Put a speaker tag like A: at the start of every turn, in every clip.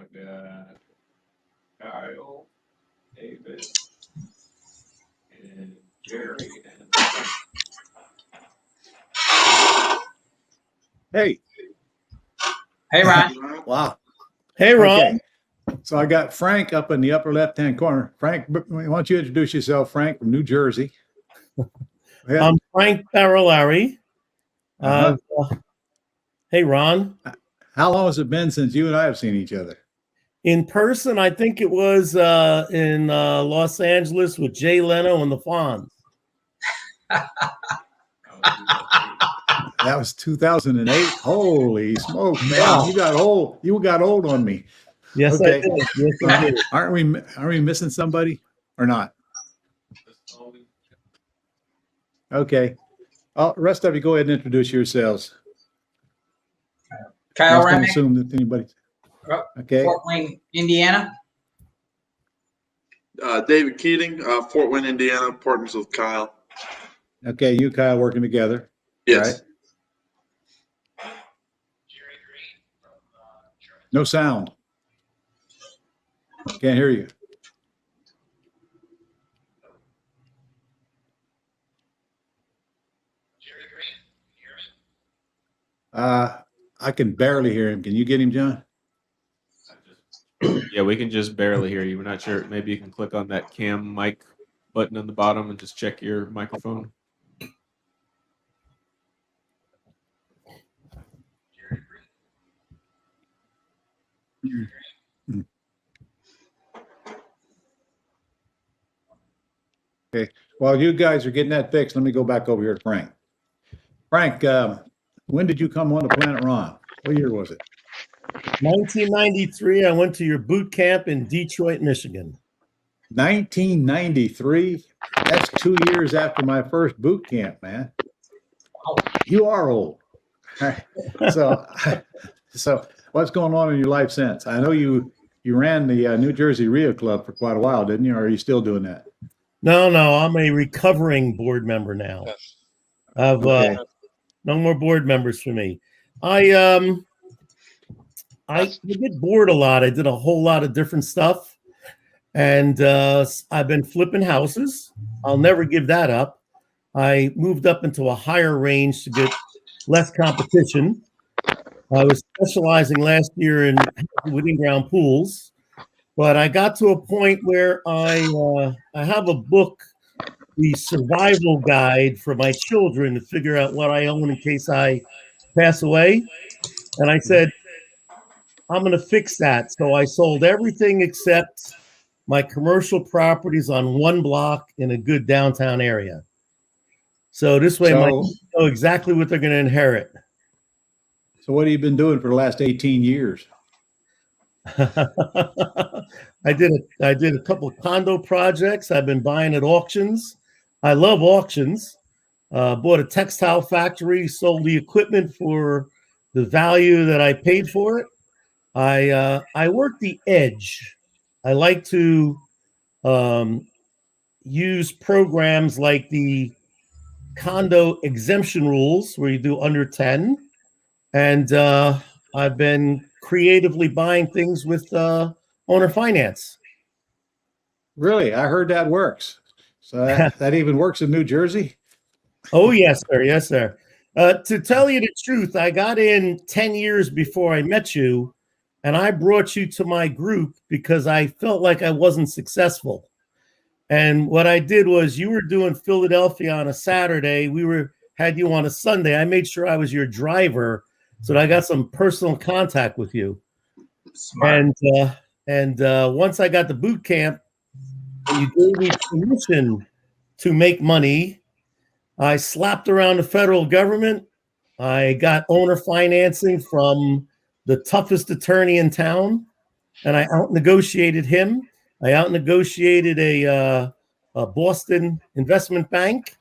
A: I've got Kyle, David, and Jerry, and
B: Hey.
C: Hey, Ron.
B: Wow.
D: Hey, Ron.
B: Okay. So I got Frank up in the upper left-hand corner. Frank, why don't you introduce yourself, Frank, from New Jersey?
D: I'm Frank Barolari. Hey, Ron.
B: How long has it been since you and I have seen each other?
D: In person, I think it was in Los Angeles with Jay Leno and the Fonz.
B: That was 2008. Holy smoke, man! Wow. You got old. You got old on me.
D: Yes, okay. I did. Yes, I did.
B: Aren't we missing somebody or not? Okay. Rest of you, go ahead and introduce yourselves.
C: Kyle Remick.
B: Assume that anybody. Okay.
C: Fort Wayne, Indiana.
E: David Keating, Fort Wayne, Indiana, partners with Kyle.
B: Okay, you, Kyle, working together.
E: Yes.
B: Right? No sound. Can't hear you. I can barely hear him. Can you get him, John?
A: Yeah, we can just barely hear you. We're not sure. Maybe you can click on that cam mic button on the bottom and just check your microphone.
B: Okay. While you guys are getting that fixed, let me go back over here to Frank. Frank, when did you come on to Planet Ron? What year was it?
D: 1993. I went to your boot camp in Detroit, Michigan.
B: 1993. That's 2 years after my first boot camp, man. You are old. So what's going on in your life since? I know you ran the New Jersey Rio Club for quite a while, didn't you? Or are you still doing that?
D: No, I'm a recovering board member now. I've no more board members for me. I get bored a lot. I did a whole lot of different stuff, and I've been flipping houses. I'll never give that up. I moved up into a higher range to get less competition. I was specializing last year in within ground pools, but I got to a point where I have a book, the survival guide for my children to figure out what I own in case I pass away. And I said, I'm going to fix that. So I sold everything except my commercial properties on one block in a good downtown area. So this way, my kids know exactly what they're going to inherit.
B: So what have you been doing for the last 18 years?
D: I did a couple of condo projects. I've been buying at auctions. I love auctions. Bought a textile factory, sold the equipment for the value that I paid for it. I work the edge. I like to use programs like the condo exemption rules where you do under 10. And I've been creatively buying things with owner finance.
B: Really? I heard that works. So that even works in New Jersey?
D: Oh, yes, sir. Yes, sir. To tell you the truth, I got in 10 years before I met you, and I brought you to my group because I felt like I wasn't successful. And what I did was you were doing Philadelphia on a Saturday. Had you on a Sunday. I made sure I was your driver so that I got some personal contact with you. Smart. And once I got the boot camp, you gave me permission to make money. I slapped around the federal government. I got owner financing from the toughest attorney in town, and I out-negotiated him. I out-negotiated a Boston investment bank,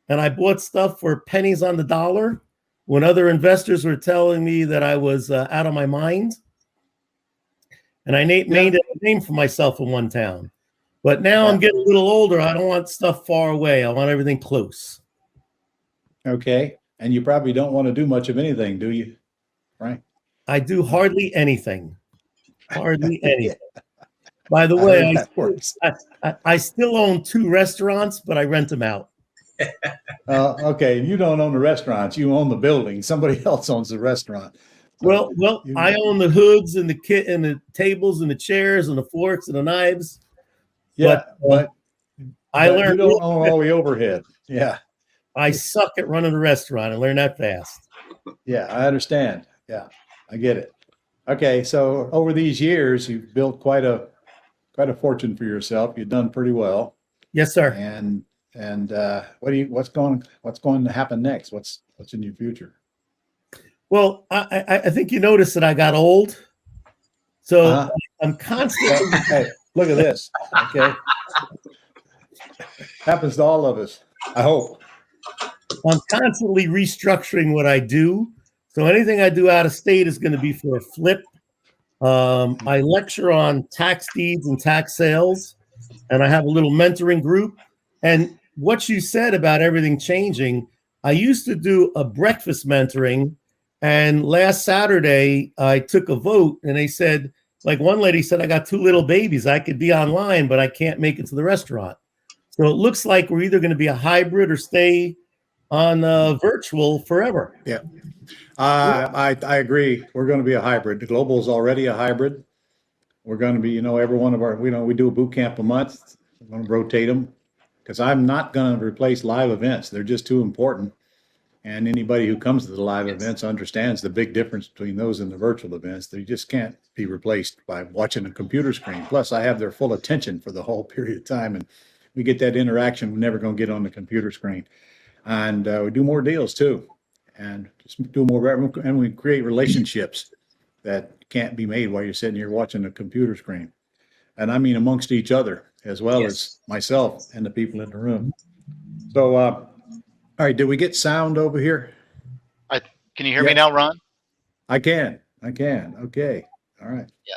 D: and I bought stuff for pennies on the dollar when other investors were telling me that I was out of my mind. And I made a name for myself in one town. But now I'm getting a little older. I don't want stuff far away. I want everything close.
B: Okay. And you probably don't want to do much of anything, do you? Right.
D: I do hardly anything. Hardly any. By the
B: I
D: way,
B: heard that works.
D: I still own 2 restaurants, but I rent them out.
B: Okay, you don't own the restaurants. You own the building. Somebody else owns the restaurant. So
D: Well,
B: you-
D: I own the hoods and the kit and the tables and the chairs and the forks and the knives.
B: yeah,
D: but I
B: but you
D: learned
B: don't own all the overhead. Yeah,
D: I suck at running a restaurant. I learned that fast.
B: yeah, I understand. Yeah, I get it. Okay, so over these years, you've built quite a fortune for yourself. You've done pretty well.
D: Yes, sir.
B: And what's going to happen next? What's in your future?
D: Well, I think you noticed that I got old. So
B: Uh-huh.
D: I'm constantly
B: Hey, look at this. Okay, happens to all of us. I hope.
D: I'm constantly restructuring what I do. So anything I do out of state is going to be for a flip. I lecture on tax deeds and tax sales, and I have a little mentoring group. And what you said about everything changing, I used to do a breakfast mentoring, and last Saturday I took a vote, and they said, like one lady said, I got 2 little babies. I could be online, but I can't make it to the restaurant. So it looks like we're either going to be a hybrid or stay on virtual forever.
B: Yeah. I agree. We're going to be a hybrid. The Global is already a hybrid. We're going to be, every one of our, we do a boot camp a month. We're going to rotate them because I'm not going to replace live events. They're just too important. And anybody who comes to the live events understands the big difference between those and the virtual events. They just can't be replaced by watching a computer screen. Plus, I have their full attention for the whole period of time. And we get that interaction we're never going to get on the computer screen. And we do more deals too. And just do more, and we create relationships that can't be made while you're sitting here watching a computer screen. And I mean amongst each other as well as myself and the people in the room. So, all right, did we get sound over here?
F: Can you hear me now, Ron?
B: I can. Okay. All right.
F: Yeah.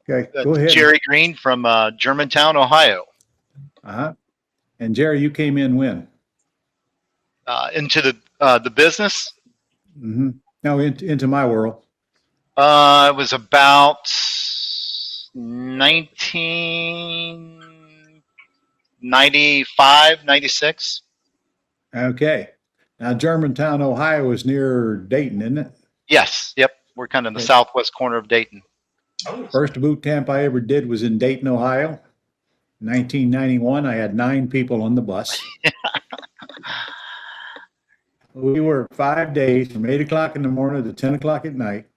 B: Okay, go ahead.
F: Jerry Green from Germantown, Ohio.
B: Uh-huh. And Jerry, you came in when?
F: Into the business.
B: Mm-hmm. No, into my world.
F: It was about 1995, 96.
B: Okay. Now, Germantown, Ohio is near Dayton, isn't it?
F: Yes. Yep. We're kind of in the
B: Okay.
F: southwest corner of Dayton.
B: First boot camp I ever did was in Dayton, Ohio. 1991, I had 9 people on the bus. We were 5 days from 8 o'clock in the morning to 10 o'clock at night.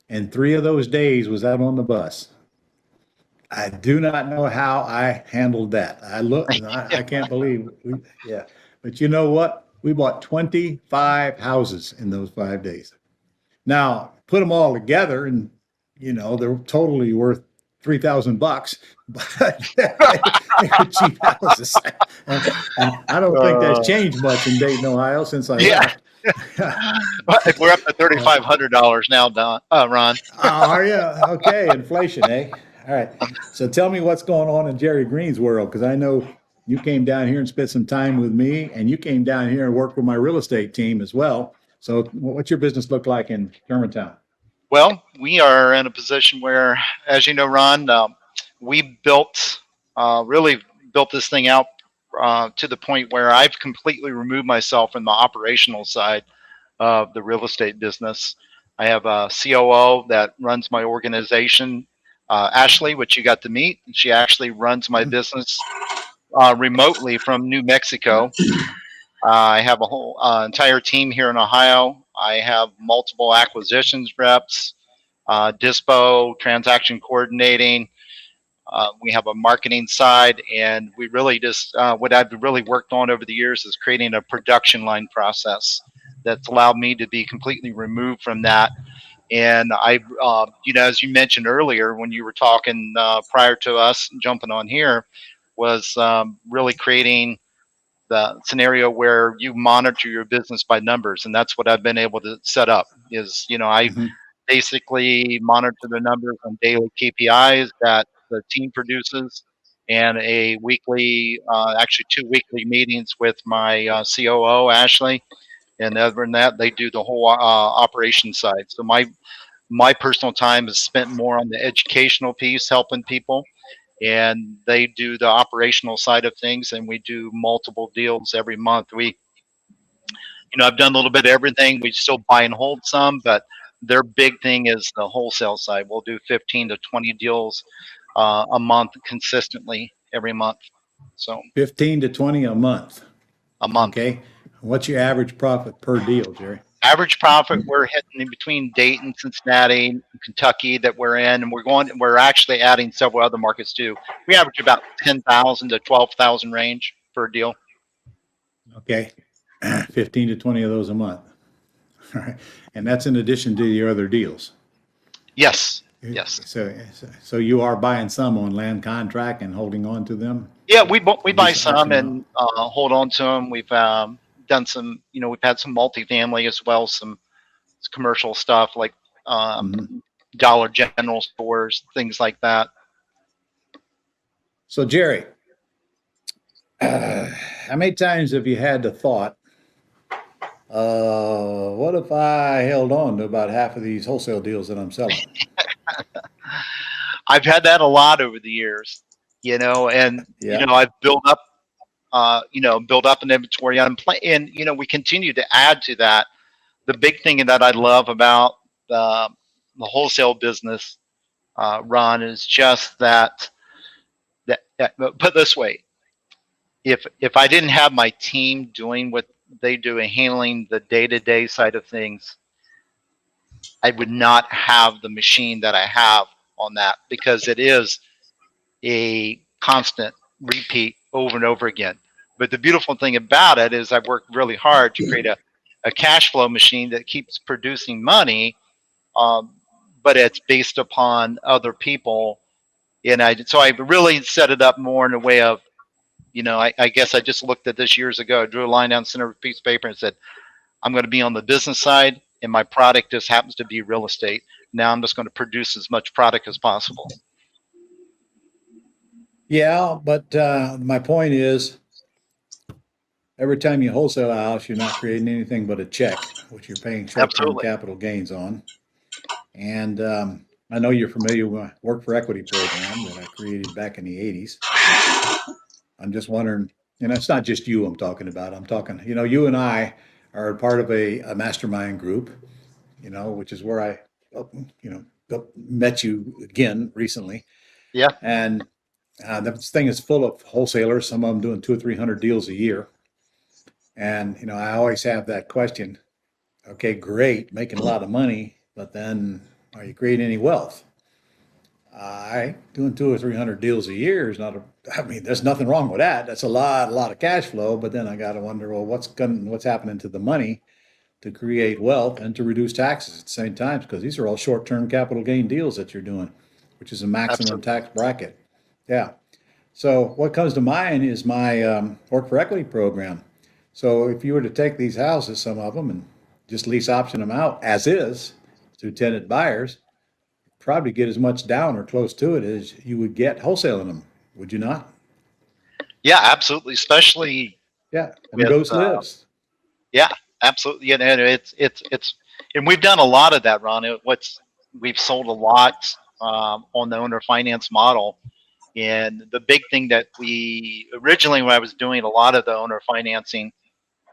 B: And 3 of those days was out on the bus. I do not know how I handled that. I can't believe yeah. But you know what? We bought 25 houses in those 5 days. Now, put them all together and, they're totally worth $3,000, but they were cheap houses. And I don't think that's changed much in Dayton, Ohio since I left.
F: We're up to $3,500 now, Ron.
B: Are you? Okay, inflation, eh? All right. So tell me what's going on in Jerry Green's world, because I know you came down here and spent some time with me, and you came down here and worked with my real estate team as well. So what's your business look like in Germantown?
F: Well, we are in a position where, as you know, Ron, we really built this thing out to the point where I've completely removed myself from the operational side of the real estate business. I have a COO that runs my organization, Ashley, which you got to meet. She actually runs my business remotely from New Mexico. I have a whole entire team here in Ohio. I have multiple acquisitions reps, dispo, transaction coordinating. We have a marketing side, and we really just, what I've really worked on over the years is creating a production line process that's allowed me to be completely removed from that. And I, as you mentioned earlier, when you were talking prior to us jumping on here, was really creating the scenario where you monitor your business by numbers. And that's what I've been able to set up is, I basically monitor the numbers on daily KPIs that the team produces and a weekly, actually 2 weekly meetings with my COO, Ashley. And other than that, they do the whole operation side. So my My personal time is spent more on the educational piece, helping people, and they do the operational side of things, and we do multiple deals every month. I've done a little bit of everything. We still buy and hold some, but their big thing is the wholesale side. We'll do 15 to 20 deals a month consistently every month. So
B: 15 to 20 a month.
F: a month.
B: Okay. What's your average profit per deal, Jerry?
F: Average profit, we're hitting in between Dayton, Cincinnati, Kentucky that we're in, and we're actually adding several other markets too. We average about 10,000 to 12,000 range per deal.
B: Okay. 15 to 20 of those a month. All right. And that's in addition to your other deals.
F: Yes. Yes.
B: So you are buying some on land contract and holding on to them?
F: Yeah, we buy
B: Just
F: some
B: optional.
F: and hold on to them. We've done some, we've had some multifamily as well, some commercial stuff like Dollar General stores, things like that.
B: So Jerry, how many times have you had the thought, what if I held on to about half of these wholesale deals that I'm selling?
F: I've had that a lot over the years, and
B: Yeah.
F: I've built up an inventory and we continue to add to that. The big thing that I love about the wholesale business, Ron, is just that put this way, if I didn't have my team doing what they do and handling the day-to-day side of things, I would not have the machine that I have on that, because it is a constant repeat over and over again. But the beautiful thing about it is I've worked really hard to create a cash flow machine that keeps producing money, but it's based upon other people. And so I really set it up more in a way of, I guess I just looked at this years ago. I drew a line down the center of a piece of paper and said, I'm going to be on the business side, and my product just happens to be real estate. Now I'm just going to produce as much product as possible.
B: Yeah, but my point is, every time you wholesale a house, you're not creating anything but a check, which you're paying short-term
F: Absolutely.
B: capital gains on. And I know you're familiar with my work for equity program that I created back in the 80s. I'm just wondering, and it's not just you I'm talking about. I'm talking, you and I are part of a mastermind group, which is where I, met you again recently.
F: Yeah.
B: And this thing is full of wholesalers, some of them doing 200 or 300 deals a year. And, I always have that question. Okay, great, making a lot of money, but then are you creating any wealth? Doing 200 or 300 deals a year is there's nothing wrong with that. That's a lot of cash flow. But then I got to wonder, well, what's happening to the money to create wealth and to reduce taxes at the same time? Because these are all short-term capital gain deals that you're doing, which is a maximum tax bracket. Yeah. So what comes to mind is my work for equity program. So if you were to take these houses, some of them, and just lease option them out as is to tenant buyers, probably get as much down or close to it as you would get wholesaling them, would you not?
F: Yeah, absolutely. Especially.
B: Yeah, and ghost lives.
F: Yeah, absolutely. And and we've done a lot of that, Ron. We've sold a lot on the owner finance model. And the big thing that we originally, when I was doing a lot of the owner financing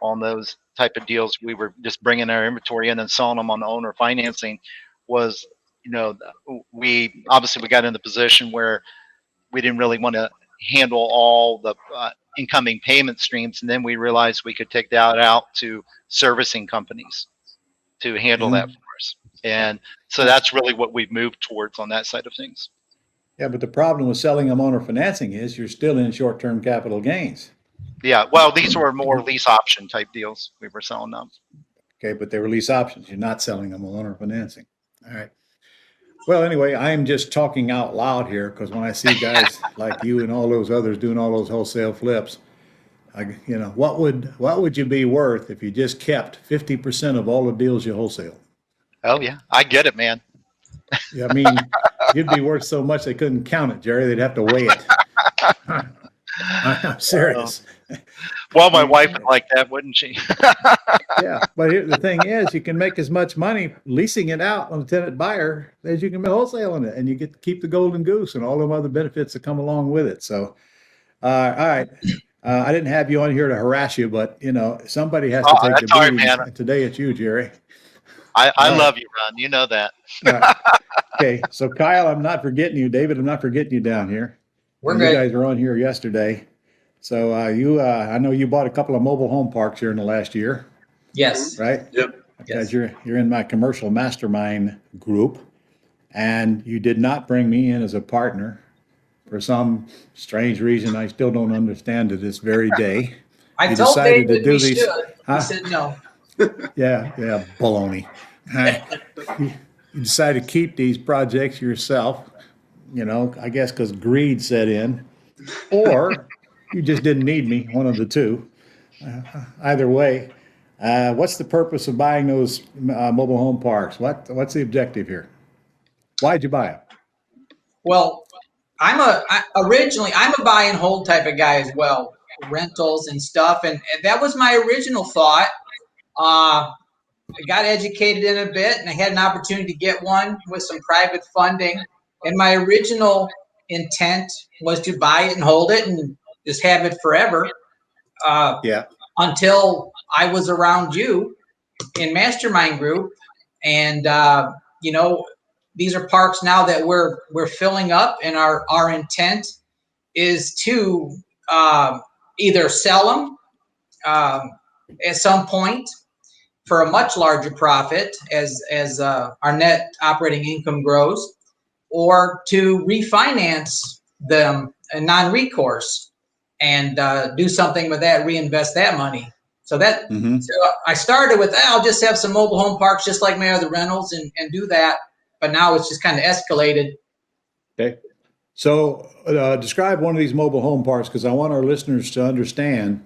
F: on those type of deals, we were just bringing our inventory in and selling them on the owner financing. Was, we got in the position where we didn't really want to handle all the incoming payment streams, and then we realized we could take that out to servicing companies to handle that for us. And so that's really what we've moved towards on that side of things.
B: Yeah, but the problem with selling them owner financing is you're still in short-term capital gains.
F: Yeah, well, these were more lease option type deals we were selling them.
B: Okay, but they were lease options. You're not selling them on owner financing. All right. Well, anyway, I am just talking out loud here because when I see guys like you and all those others doing all those wholesale flips, what would you be worth if you just kept 50% of all the deals you wholesale?
F: Oh yeah, I get it, man.
B: Yeah, I mean, you'd be worth so much they couldn't count it, Jerry. They'd have to weigh it. I'm serious.
F: Well, my wife would like that, wouldn't she?
B: Yeah, but the thing is, you can make as much money leasing it out on a tenant buyer as you can make wholesaling it, and you get to keep the golden goose and all them other benefits that come along with it. So, all right. I didn't have you on here to harass you, but somebody has to take the
F: That's all right,
B: beatings.
F: man.
B: And today it's you, Jerry.
F: I
B: All right.
F: love you, Ron. You know that.
B: All right. Okay, so Kyle, I'm not forgetting you. David, I'm not forgetting you down here.
C: We're
B: You
C: good.
B: guys were on here yesterday. So I know you bought a couple of mobile home parks here in the last year,
C: Yes.
B: right?
E: Yep.
B: Because
C: Yes.
B: you're in my commercial mastermind group, and you did not bring me in as a partner for some strange reason I still don't understand to this very day.
C: I
B: You
C: told
B: decided
C: David
B: to do
C: we
B: these-
C: should.
B: Huh?
C: He said no.
B: Yeah, baloney. You decided to keep these projects yourself, I guess because greed set in, or you just didn't need me, one of the two. Either way, what's the purpose of buying those mobile home parks? What's the objective here? Why'd you buy them?
C: Well, originally I'm a buy and hold type of guy as well, rentals and stuff, and that was my original thought. I got educated in a bit, and I had an opportunity to get one with some private funding. And my original intent was to buy it and hold it and just have it forever.
B: Yeah.
C: Until I was around you in Mastermind Group, and these are parks now that we're filling up, and our intent is to either sell them at some point for a much larger profit as our net operating income grows, or to refinance them in non-recourse and do something with that, reinvest that money. So so I started with, I'll just have some mobile home parks just like my other rentals and do that. But now it's just kind of escalated.
B: Okay. So describe one of these mobile home parks, because I want our listeners to understand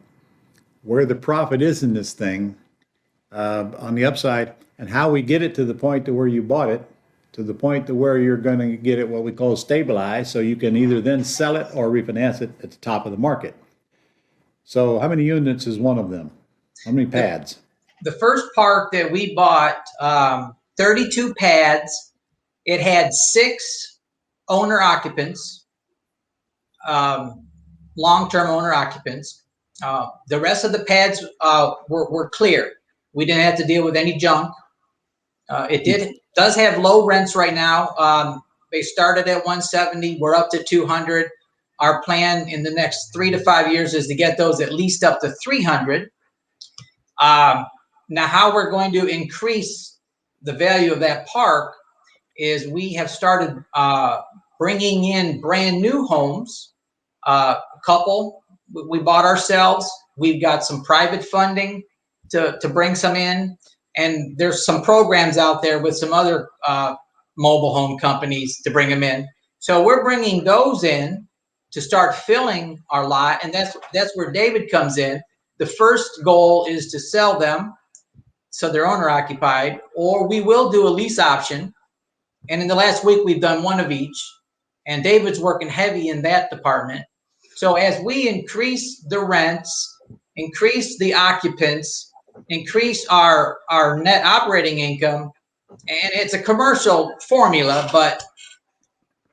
B: where the profit is in this thing on the upside, and how we get it to the point to where you bought it, to the point to where you're going to get it what we call stabilized, so you can either then sell it or refinance it at the top of the market. So how many units is one of them? How many pads?
C: The first park that we bought, 32 pads. It had 6 owner occupants, long-term owner occupants. The rest of the pads were clear. We didn't have to deal with any junk. Does have low rents right now. They started at 170. We're up to 200. Our plan in the next 3 to 5 years is to get those at least up to 300. Now, how we're going to increase the value of that park is we have started bringing in brand new homes. A couple we bought ourselves. We've got some private funding to bring some in. And there's some programs out there with some other mobile home companies to bring them in. So we're bringing those in to start filling our lot. And that's where David comes in. The first goal is to sell them so they're owner occupied, or we will do a lease option. And in the last week, we've done one of each. And David's working heavy in that department. So as we increase the rents, increase the occupants, increase our net operating income, and it's a commercial formula, but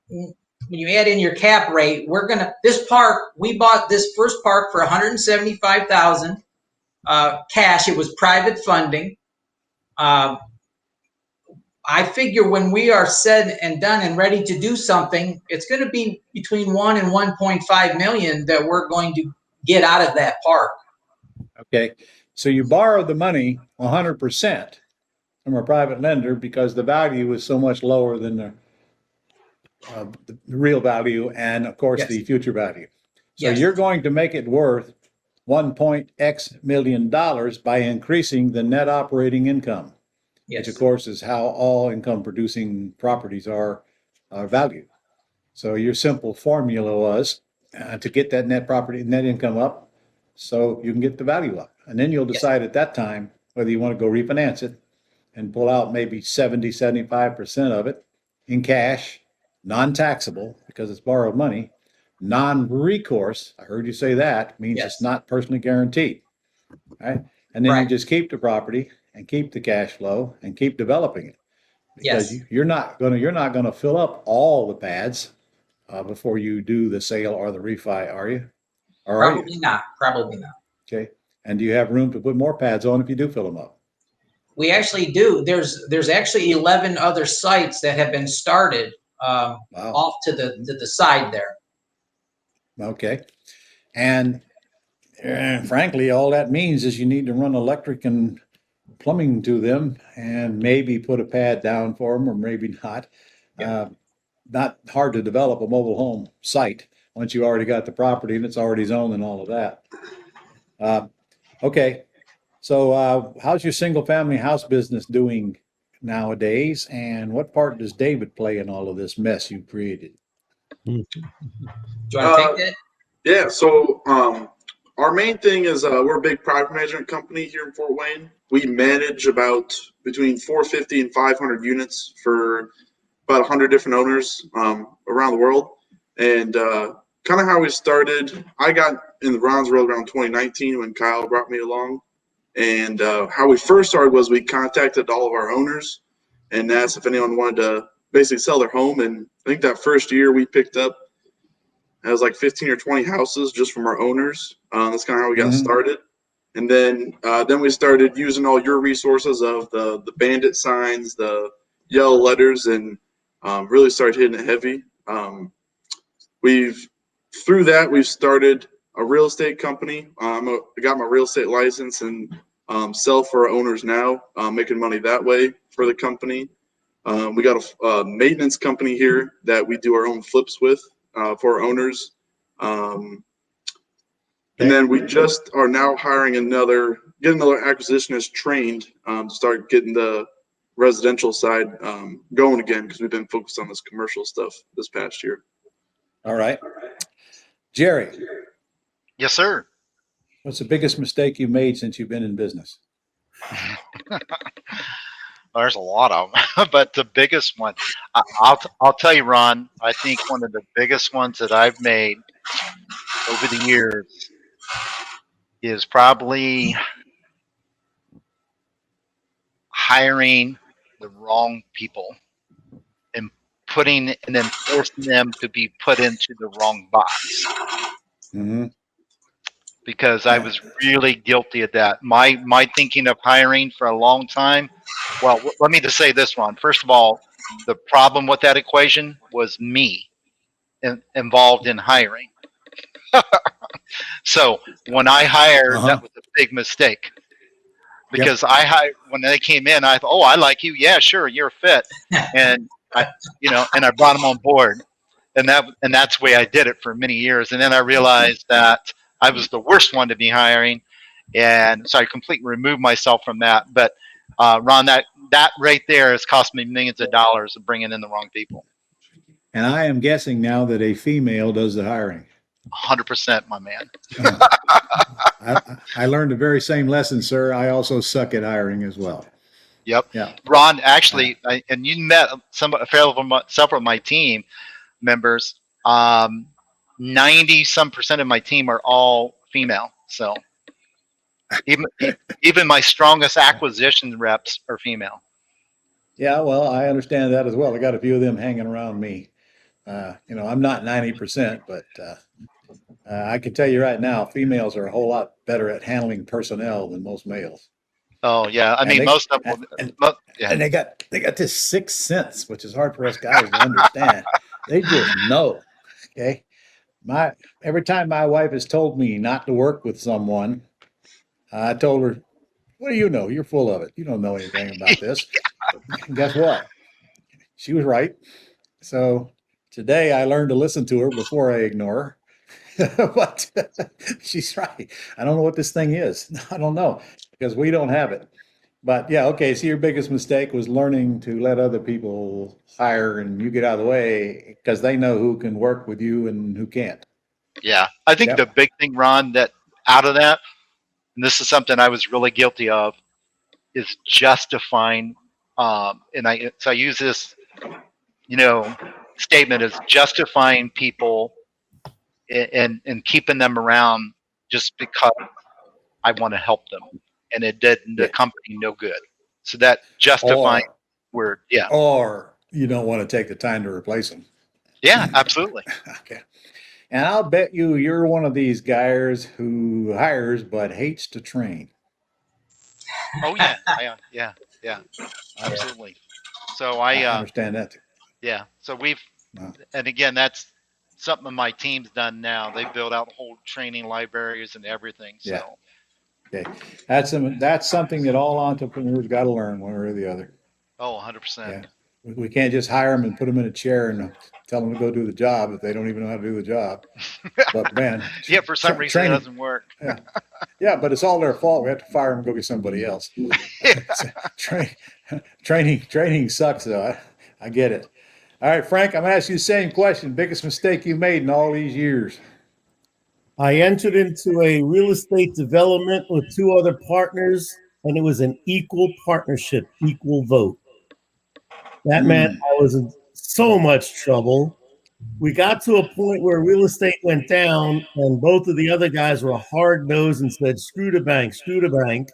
C: when you add in your cap rate, we bought this first park for $175,000 cash. It was private funding. I figure when we are said and done and ready to do something, it's going to be between 1 and 1.5 million that we're going to get out of that park.
B: Okay. So you borrowed the money 100% from a private lender because the value is so much lower than the real value and, of course,
C: Yes.
B: the future value. So
C: Yes.
B: you're going to make it worth $1.x million by increasing the net operating income,
C: Yes.
B: which, of course, is how all income-producing properties are valued. So your simple formula was to get that net income up so you can get the value up. And then you'll decide at that time whether you want to go refinance it and pull out maybe 75% of it in cash, non-taxable because it's borrowed money, non-recourse, I heard you say that, means
C: Yes.
B: it's not personally guaranteed, right? And then you
C: Right.
B: just keep the property and keep the cash flow and keep developing it. Because
C: Yes.
B: you're not gonna fill up all the pads before you do the sale or the refi, are you? Or are you?
C: Probably not. Probably not.
B: Okay. And do you have room to put more pads on if you do fill them up?
C: We actually do. There's actually 11 other sites that have been started
B: Wow.
C: off to the side there.
B: Okay. And frankly, all that means is you need to run electric and plumbing to them and maybe put a pad down for them or maybe not.
C: Yeah.
B: Not hard to develop a mobile home site once you already got the property and it's already zoned and all of that. Okay. So how's your single family house business doing nowadays? And what part does David play in all of this mess you created?
C: Do you want to take that?
E: Yeah, so our main thing is we're a big property management company here in Fort Wayne. We manage about between 450 and 500 units for about 100 different owners around the world. And kind of how we started, I got in the Ron's world around 2019 when Kyle brought me along. And how we first started was we contacted all of our owners and asked if anyone wanted to basically sell their home. And I think that first year we picked up, it was like 15 or 20 houses just from our owners. That's kind of how we got started. And then we started using all your resources of the bandit signs, the yellow letters, and really started hitting it heavy. Through that, we've started a real estate company. I got my real estate license and sell for our owners now, making money that way for the company. We got a maintenance company here that we do our own flips with for our owners. And then we just are now hiring get another acquisitionist trained to start getting the residential side going again, because we've been focused on this commercial stuff this past year.
B: All right. Jerry,
F: Yes, sir.
B: what's the biggest mistake you made since you've been in business?
F: There's a lot of them, but the biggest one, I'll tell you, Ron. I think one of the biggest ones that I've made over the years is probably hiring the wrong people and then forcing them to be put into the wrong box.
B: Mm-hmm.
F: Because I was really guilty of that. My thinking of hiring for a long time. Well, let me just say this, Ron. First of all, the problem with that equation was me involved in hiring. So when I hired, that was a big mistake. Because when they came in, I thought, oh, I like you. Yeah, sure, you're a fit. And I brought them on board. And that's the way I did it for many years. And then I realized that I was the worst one to be hiring. And so I completely removed myself from that. But Ron, that right there has cost me millions of dollars of bringing in the wrong people.
B: And I am guessing now that a female does the hiring.
F: 100%, my man.
B: I learned the very same lesson, sir. I also suck at hiring as well.
F: Yep.
B: Yeah.
F: Ron, actually, and you met several of my team members. 90% of my team are all female. So even my strongest acquisition reps are female.
B: Yeah, well, I understand that as well. I got a few of them hanging around me. I'm not 90%, but I can tell you right now, females are a whole lot better at handling personnel than most males.
F: Oh yeah, I mean most of them.
B: And they got this sixth sense, which is hard for us guys to understand. They just know. Okay, every time my wife has told me not to work with someone, I told her, "What do you know? You're full of it. You don't know anything about this." And guess what? She was right. So today I learned to listen to her before I ignore her. But she's right. I don't know what this thing is. I don't know, because we don't have it. But yeah, okay. So your biggest mistake was learning to let other people hire and you get out of the way because they know who can work with you and who can't.
F: Yeah, I think the big thing, Ron, that out of that, and this is something I was really guilty of, is justifying. And I use this, statement as justifying people and keeping them around just because I want to help them, and it did the company no good. So that justifying word, yeah,
B: Or you don't want to take the time to replace them.
F: yeah, absolutely.
B: Okay. And I'll bet you're one of these guys who hires but hates to train.
F: Oh yeah, yeah, absolutely. So I
B: understand that.
F: yeah, so we've,
B: Wow.
F: and again, that's something my team's done now. They built out whole training libraries and everything. So
B: Yeah. Okay. That's something that all entrepreneurs got to learn one way or the other.
F: oh, 100%.
B: Yeah. We can't just hire them and put them in a chair and tell them to go do the job if they don't even know how to do the job. But man,
F: Yeah, for some reason
B: training,
F: it doesn't work.
B: yeah, but it's all their fault. We have to fire them and go get somebody else. Training sucks though. I get it. All right, Frank, I'm gonna ask you the same question. Biggest mistake you made in all these years?
D: I entered into a real estate development with two other partners, and it was an equal partnership, equal vote. That meant I was in so much trouble. We got to a point where real estate went down, and both of the other guys were hard nosed and said, screw the bank, screw the bank.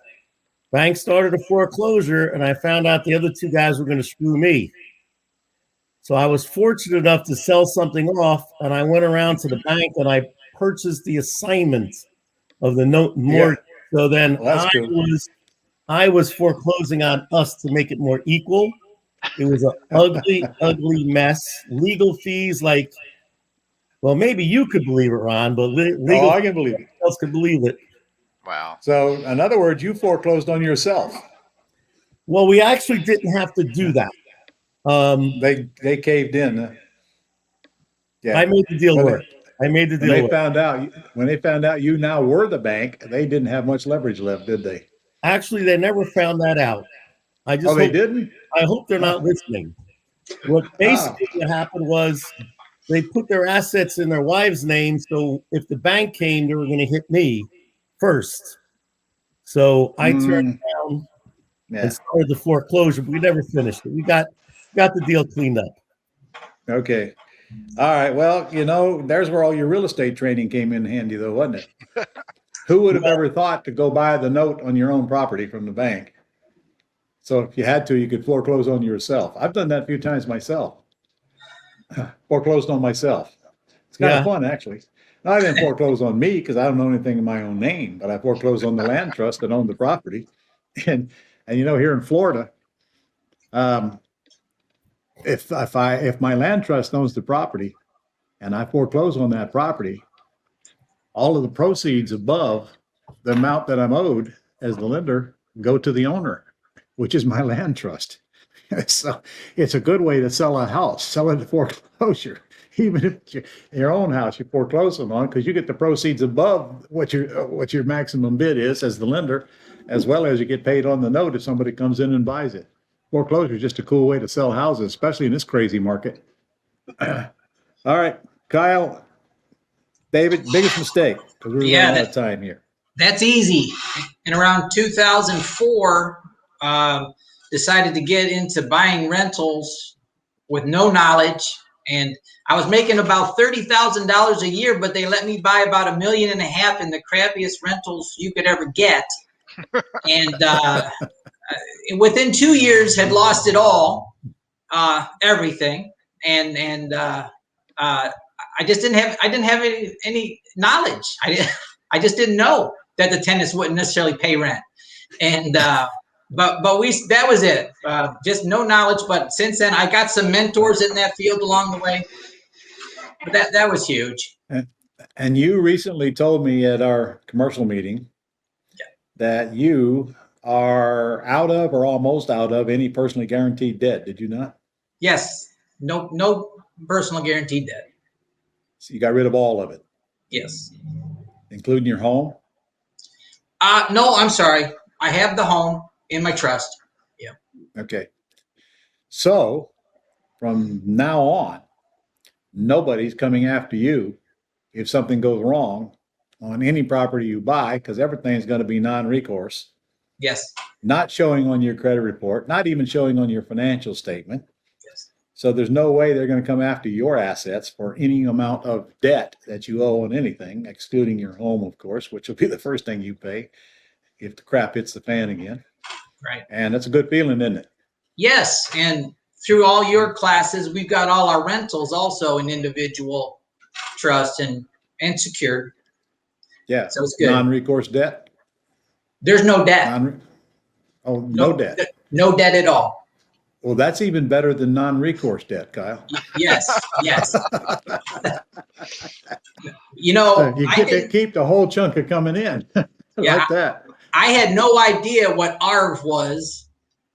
D: Bank started a foreclosure, and I found out the other two guys were going to screw me. So I was fortunate enough to sell something off, and I went around to the bank and I purchased the assignment of the note mortgage. Yeah. So then I was foreclosing on us to make it more equal. It was an ugly, ugly mess. Legal fees, like, well, maybe you could believe it, Ron, but legal
B: I can believe it.
D: Else could believe it.
F: Wow.
B: So, in other words, you foreclosed on yourself.
D: Well, we actually didn't have to do that.
B: They caved in.
D: Yeah. I made the deal work. When they
B: found out you now were the bank, they didn't have much leverage left, did they?
D: Actually, they never found that out.
B: They didn't?
D: I hope they're not listening. What happened was they put their assets in their wives' names, so if the bank came, they were going to hit me first. So I turned down and started the foreclosure, but we never finished it. We got the deal cleaned up.
B: Okay. All right. Well, there's where all your real estate training came in handy, though, wasn't it? Who would have ever thought to go buy the note on your own property from the bank? So if you had to, you could foreclose on yourself. I've done that a few times myself. Foreclosed on myself. It's kind of fun, actually. Now, I didn't foreclose on me because I don't know anything in my own name, but I foreclosed on the land trust that owned the property. And here in Florida, if my land trust owns the property and I foreclose on that property, all of the proceeds above the amount that I'm owed as the lender go to the owner, which is my land trust. So it's a good way to sell a house, sell it at foreclosure. Even if your own house you foreclose on, because you get the proceeds above what your maximum bid is as the lender, as well as you get paid on the note if somebody comes in and buys it. Foreclosure is just a cool way to sell houses, especially in this crazy market. All right, Kyle, David, biggest mistake, because we're running out of time here.
C: That's easy. In around 2004, decided to get into buying rentals with no knowledge. And I was making about $30,000 a year, but they let me buy about $1.5 million in the crappiest rentals you could ever get. And within 2 years had lost it all, everything. And I didn't have any knowledge. I just didn't know that the tenants wouldn't necessarily pay rent. And but that was it. Just no knowledge. But since then, I got some mentors in that field along the way. But that was huge.
B: And you recently told me at our commercial meeting that you are out of or almost out of any personally guaranteed debt. Did you not?
C: Yes. No personal guaranteed debt.
B: So you got rid of all of it?
C: Yes.
B: Including your home?
C: No, I'm sorry. I have the home in my trust. Yeah.
B: Okay. So from now on, nobody's coming after you if something goes wrong on any property you buy, because everything's going to be non-recourse.
C: Yes.
B: Not showing on your credit report, not even showing on your financial statement.
C: Yes.
B: So there's no way they're going to come after your assets for any amount of debt that you owe on anything, excluding your home, of course, which will be the first thing you pay if the crap hits the fan again.
C: Right.
B: And that's a good feeling, isn't it?
C: Yes, and through all your classes, we've got all our rentals also in individual trust and secured.
B: Yeah.
C: So it's good.
B: Non-recourse debt?
C: There's no debt.
B: No debt.
C: No debt at all.
B: Well, that's even better than non-recourse debt, Kyle.
C: Yes, yes. You
B: So
C: know,
B: you get to keep the whole chunk of coming in.
C: Yeah.
B: Like that.
C: I had no idea what ARV was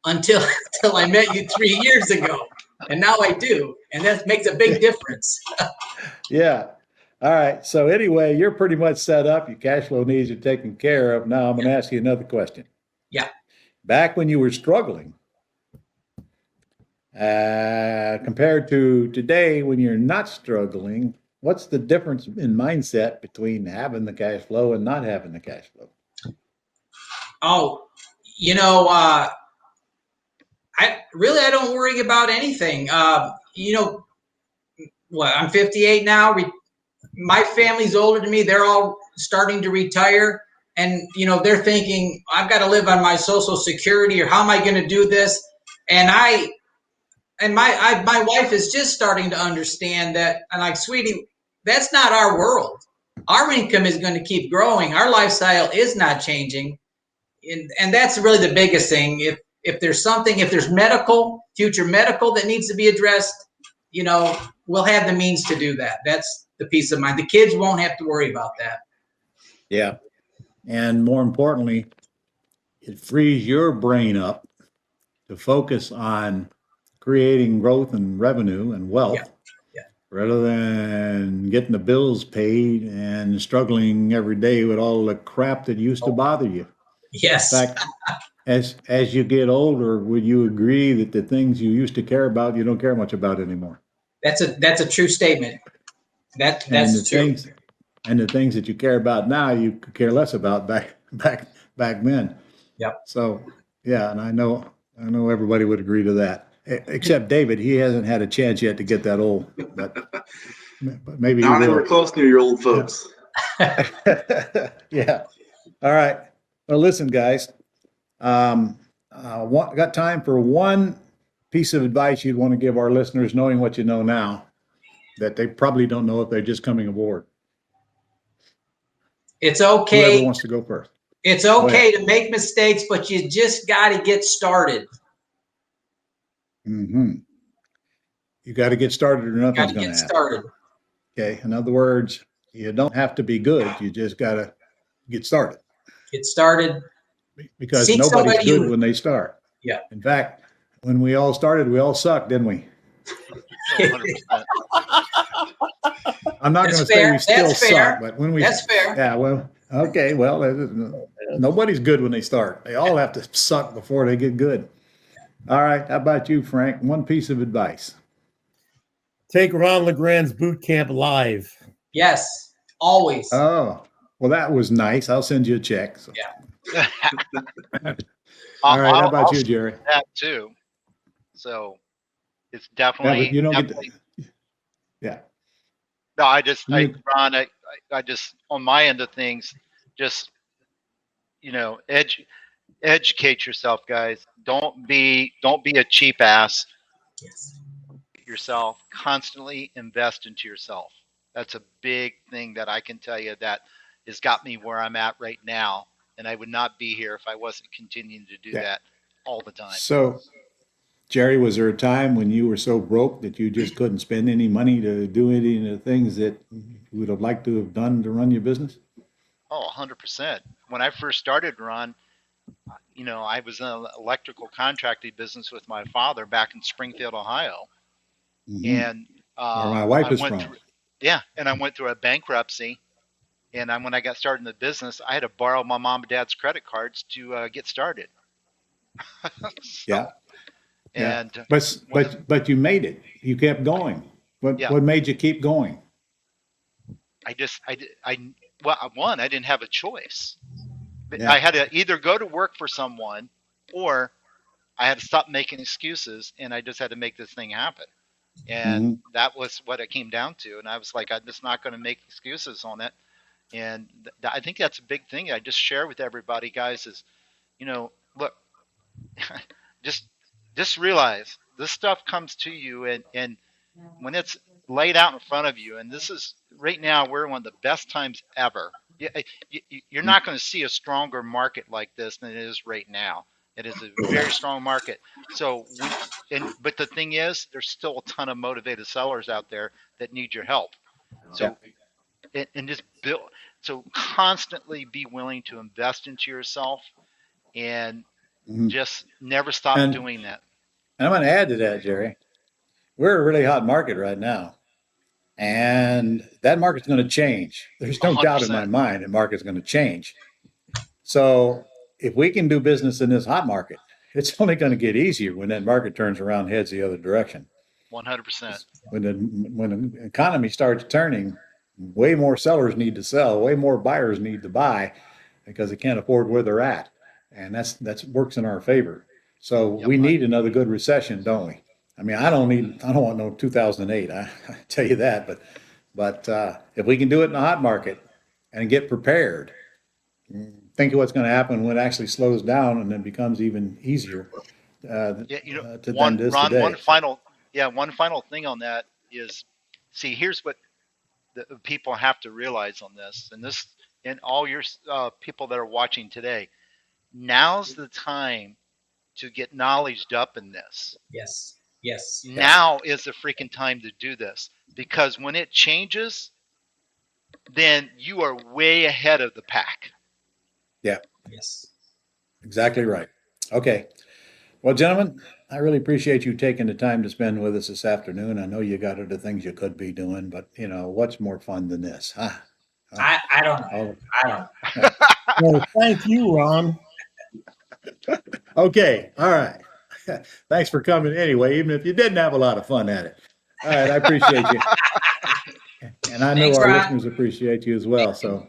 C: until I met you 3 years ago, and now I do, and that makes a big difference.
B: Yeah. All right. So anyway, you're pretty much set up. Your cash flow needs are taken care of. Now I'm going to ask you another question.
C: Yeah.
B: Back when you were struggling, compared to today when you're not struggling, what's the difference in mindset between having the cash flow and not having the cash flow?
C: Oh, you know, I don't worry about anything. You know, I'm 58 now. My family's older than me. They're all starting to retire. And, you know, they're thinking, I've got to live on my Social Security, or how am I going to do this? And my wife is just starting to understand that. I'm like, sweetie, that's not our world. Our income is going to keep growing. Our lifestyle is not changing. And that's really the biggest thing. If there's future medical that needs to be addressed, you know, we'll have the means to do that. That's the peace of mind. The kids won't have to worry about that.
B: Yeah. And more importantly, it frees your brain up to focus on creating growth and revenue and wealth, rather than getting the bills paid and struggling every day with all the crap that used to bother you.
C: Yes.
B: In fact, as you get older, would you agree that the things you used to care about, you don't care much about anymore?
C: That's a true statement. That's true.
B: And the things that you care about now, you could care less about back then.
C: Yep.
B: So yeah, and I know everybody would agree to that, except David. He hasn't had a chance yet to get that old, but maybe
E: Not
B: he
E: anywhere
B: will.
E: close near your old folks.
B: Yeah. All right. Well, listen, guys. Got time for one piece of advice you'd want to give our listeners, knowing what you know now, that they probably don't know if they're just coming aboard.
C: It's okay.
B: Whoever wants to go first.
C: It's okay to make mistakes, but you just got to get started.
B: Mm-hmm. You got to get started, or nothing's going to happen.
C: Started.
B: Okay. In other words, you don't have to be good. You just got to get started.
C: Get started.
B: Because nobody's good when they start.
C: Yeah.
B: In fact, when we all started, we all sucked, didn't we?
F: 100%.
B: I'm not going to say we still suck, but when we.
C: That's fair.
B: Yeah. Well. Okay. Well, nobody's good when they start. They all have to suck before they get good. All right. How about you, Frank? One piece of advice.
D: Take Ron LeGrand's boot camp live.
C: Yes. Always.
B: Oh, well, that was nice. I'll send you a check. So.
C: Yeah.
B: All right. How about you, Jerry?
F: That too. So it's definitely.
B: Yeah, but you don't
F: definitely,
B: get. Yeah.
F: No, Ron, I just, on my end of things, just, you know, educate yourself, guys. Don't be a cheap ass.
C: Yes.
F: Yourself, constantly invest into yourself. That's a big thing that I can tell you that has got me where I'm at right now. And I would not be here if I wasn't continuing to do that all the time.
B: So, Jerry, was there a time when you were so broke that you just couldn't spend any money to do any of the things that you would have liked to have done to run your business?
F: Oh, 100%. When I first started, Ron, you know, I was in an electrical contracting business with my father back in Springfield, Ohio.
B: Mm-hmm.
F: And
B: where my wife is from.
F: And I went through a bankruptcy. And when I got started in the business, I had to borrow my mom and dad's credit cards to get started.
B: Yeah.
F: And
B: but you made it. You kept going. What made you keep going?
F: I didn't have a choice. Yeah. I had to either go to work for someone, or I had to stop making excuses, and I just had to make this thing happen. And that was what it came down to. And I was like, I'm just not going to make excuses on it. And I think that's a big thing I just share with everybody, guys, is, look, just realize this stuff comes to you, and when it's laid out in front of you, and this is right now, we're one of the best times ever. You're not going to see a stronger market like this than it is right now. It is a very strong market. So but the thing is, there's still a ton of motivated sellers out there that need your help. So and just build. So constantly be willing to invest into yourself, and just never stop doing that.
B: And I'm going to add to that, Jerry. We're a really hot market right now. And that market's going to change. There's no
F: 100%.
B: doubt in my mind the market's going to change. So if we can do business in this hot market, it's only going to get easier when that market turns around and heads the other direction.
F: 100%.
B: When the economy starts turning, way more sellers need to sell, way more buyers need to buy because they can't afford where they're at. And that's works in our favor. So we need another good recession, don't we? I mean, I don't want no 2008. I tell you that, but if we can do it in the hot market and get prepared, think of what's going to happen when it actually slows down and then becomes even easier.
F: Ron, one final thing on that is, see, here's what the people have to realize on this, and all your people that are watching today. Now's the time to get knowledged up in this.
C: Yes.
F: Now is the freaking time to do this, because when it changes, then you are way ahead of the pack.
B: Yeah.
C: Yes.
B: Exactly right. Okay. Well, gentlemen, I really appreciate you taking the time to spend with us this afternoon. I know you got other things you could be doing, but what's more fun than this, huh?
C: I don't know.
D: Well, thank you, Ron.
B: Okay. All right. Thanks for coming anyway, even if you didn't have a lot of fun at it. All right. I appreciate you. And I know
C: Thanks,
B: our
C: Ron.
B: listeners appreciate you as well. So